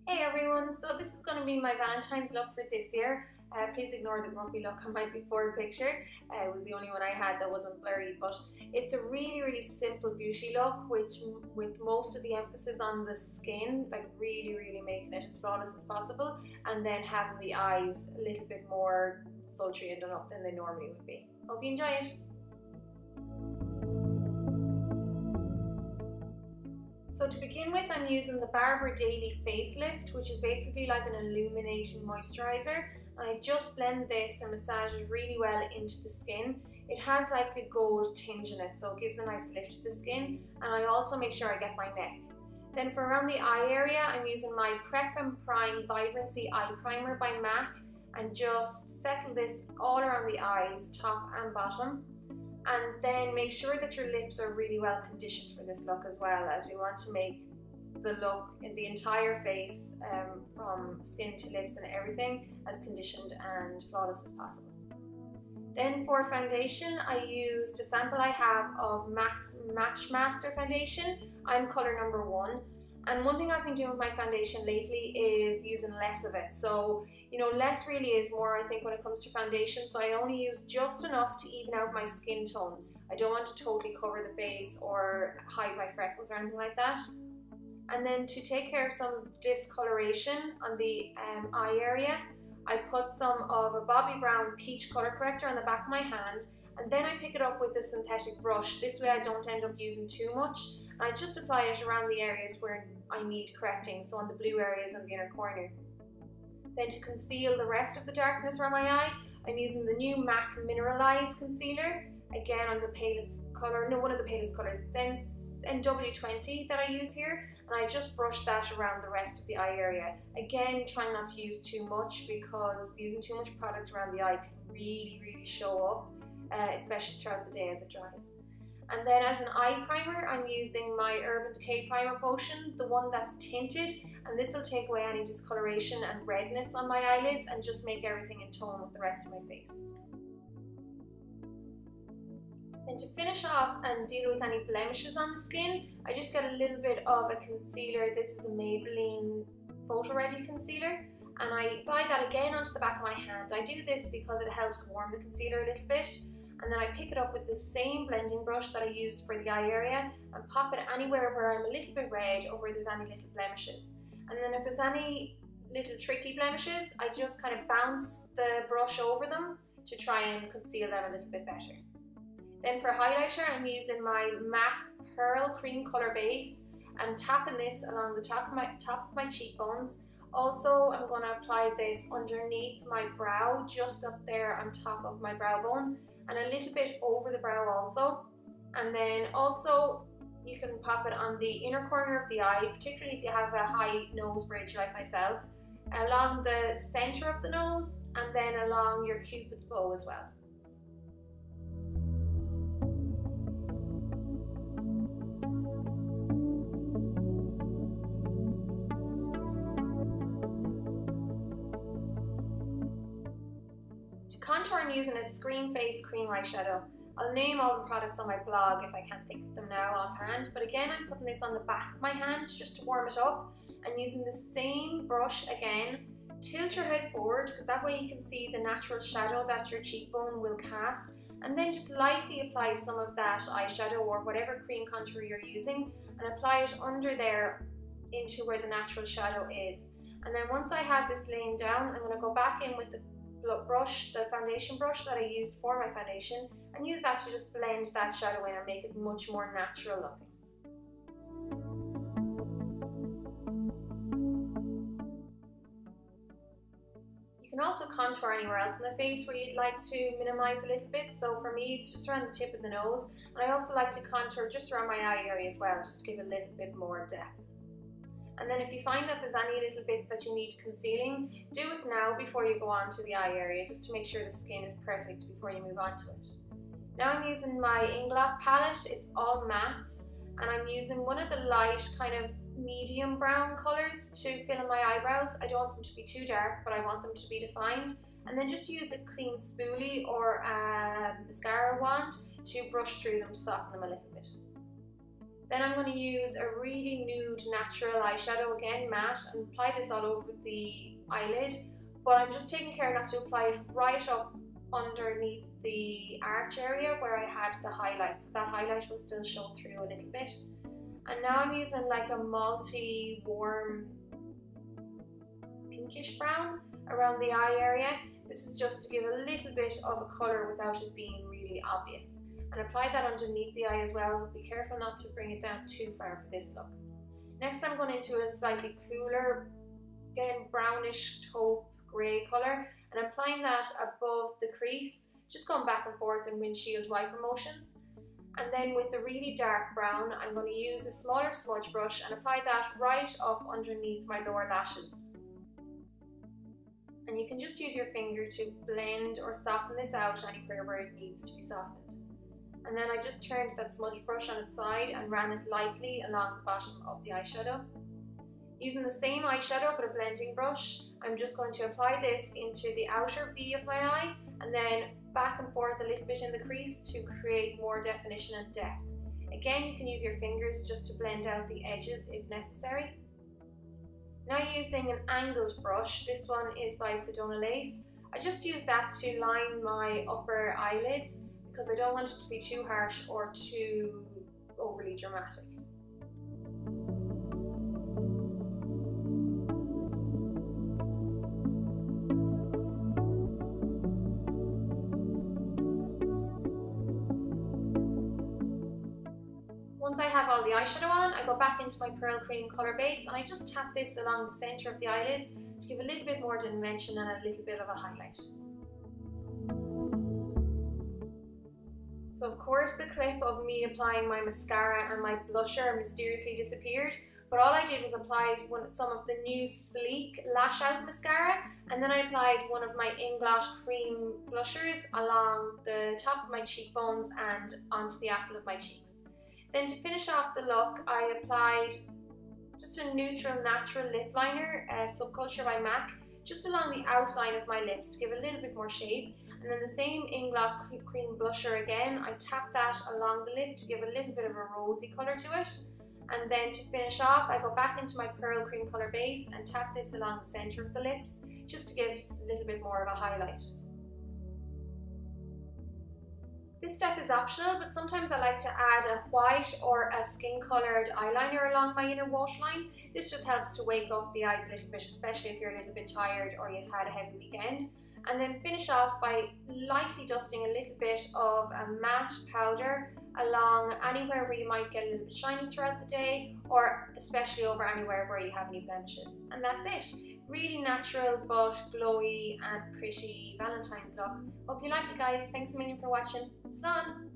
Hey everyone, so this is going to be my Valentine's look for this year. Please ignore the grumpy look on my before picture. It was the only one I had that wasn't blurry, but it's a really simple beauty look with most of the emphasis on the skin, like really making it as flawless as possible, and then having the eyes a little bit more sultry and done up than they normally would be. Hope you enjoy it. So to begin with, I'm using the Barber Daily Facelift, which is basically like an illuminating moisturizer. And I just blend this and massage it really well into the skin. It has like a gold tinge in it, so it gives a nice lift to the skin. And I also make sure I get my neck. Then for around the eye area, I'm using my Prep and Prime Vibrancy Eye Primer by MAC, and just settle this all around the eyes, top and bottom. And then make sure that your lips are really well conditioned for this look as well, as we want to make the look in the entire face, from skin to lips and everything, as conditioned and flawless as possible. Then for foundation, I used a sample I have of MAC's Match Master Foundation. I'm colour number 1. And one thing I've been doing with my foundation lately is using less of it. So, you know, less really is more, I think, when it comes to foundation. So I only use just enough to even out my skin tone. I don't want to totally cover the face or hide my freckles or anything like that. And then to take care of some discoloration on the eye area, I put some of a Bobbi Brown Peach Colour Corrector on the back of my hand, and then I pick it up with a synthetic brush. This way I don't end up using too much. I just apply it around the areas where I need correcting, so on the blue areas and the inner corner. Then to conceal the rest of the darkness around my eye, I'm using the new MAC Mineralize Concealer, again on the palest colour, no, one of the palest colours, it's NW20 that I use here, and I just brush that around the rest of the eye area. Again, trying not to use too much, because using too much product around the eye can really show up, especially throughout the day as it dries. And then as an eye primer, I'm using my Urban Decay Primer Potion, the one that's tinted, and this will take away any discoloration and redness on my eyelids and just make everything in tone with the rest of my face. Then to finish off and deal with any blemishes on the skin, I just get a little bit of a concealer. This is a Maybelline Photo Ready Concealer, and I apply that again onto the back of my hand. I do this because it helps warm the concealer a little bit. And then I pick it up with the same blending brush that I used for the eye area and pop it anywhere where I'm a little bit red or where there's any little blemishes. And then if there's any little tricky blemishes, I just kind of bounce the brush over them to try and conceal them a little bit better. Then for highlighter, I'm using my MAC Pearl Cream Colour Base and tapping this along the top of my cheekbones. Also, I'm going to apply this underneath my brow, just up there on top of my brow bone, and a little bit over the brow also. And then also you can pop it on the inner corner of the eye, particularly if you have a high nose bridge like myself, along the center of the nose, and then along your cupid's bow as well. Contour, I'm using a Scream Face Cream Eyeshadow. I'll name all the products on my blog if I can't think of them now offhand, but again I'm putting this on the back of my hand just to warm it up, and using the same brush again, tilt your head forward because that way you can see the natural shadow that your cheekbone will cast, and then just lightly apply some of that eyeshadow or whatever cream contour you're using and apply it under there into where the natural shadow is. And then once I have this laying down, I'm going to go back in with the brush, the foundation brush that I used for my foundation, and use that to just blend that shadow in and make it much more natural looking. You can also contour anywhere else in the face where you'd like to minimize a little bit. So for me, it's just around the tip of the nose, and I also like to contour just around my eye area as well, just to give a little bit more depth. And then if you find that there's any little bits that you need concealing, do it now before you go on to the eye area, just to make sure the skin is perfect before you move on to it. Now I'm using my Inglot palette. It's all mattes, and I'm using one of the light kind of medium brown colours to fill in my eyebrows. I don't want them to be too dark, but I want them to be defined. And then just use a clean spoolie or a mascara wand to brush through them to soften them a little bit. Then I'm going to use a really nude natural eyeshadow, again matte, and apply this all over the eyelid, but I'm just taking care not to apply it right up underneath the arch area where I had the highlight, so that highlight will still show through a little bit. And now I'm using like a multi warm pinkish brown around the eye area. This is just to give a little bit of a colour without it being really obvious. And apply that underneath the eye as well, but be careful not to bring it down too far for this look. Next I'm going into a slightly cooler, again brownish taupe grey colour, and applying that above the crease, just going back and forth in windshield wiper motions. And then with the really dark brown, I'm going to use a smaller smudge brush and apply that right up underneath my lower lashes. And you can just use your finger to blend or soften this out anywhere where it needs to be softened. And then I just turned that smudge brush on its side and ran it lightly along the bottom of the eyeshadow. Using the same eyeshadow but a blending brush, I'm just going to apply this into the outer V of my eye and then back and forth a little bit in the crease to create more definition and depth. Again, you can use your fingers just to blend out the edges if necessary. Now using an angled brush, this one is by siobhanmcdonnellmakeup. I just use that to line my upper eyelids because I don't want it to be too harsh or too overly dramatic. Once I have all the eyeshadow on, I go back into my pearl cream colour base and I just tap this along the centre of the eyelids to give a little bit more dimension and a little bit of a highlight. So of course the clip of me applying my mascara and my blusher mysteriously disappeared, but all I did was apply some of the new Sleek Lash Out mascara, and then I applied one of my Inglosh cream blushers along the top of my cheekbones and onto the apple of my cheeks. Then to finish off the look, I applied just a neutral natural lip liner, Subculture by MAC, just along the outline of my lips to give a little bit more shape. And then the same Inglosh cream blusher again, I tapped that along the lip to give a little bit of a rosy colour to it. And then to finish off, I go back into my pearl cream colour base and tap this along the centre of the lips, just to give a little bit more of a highlight. This step is optional, but sometimes I like to add a white or a skin coloured eyeliner along my inner waterline. This just helps to wake up the eyes a little bit, especially if you're a little bit tired or you've had a heavy weekend. And then finish off by lightly dusting a little bit of a matte powder along anywhere where you might get a little bit shiny throughout the day, or especially over anywhere where you have any blemishes. And that's it. Really natural but glowy and pretty Valentine's look. Hope you like it, guys. Thanks a million for watching. Slán!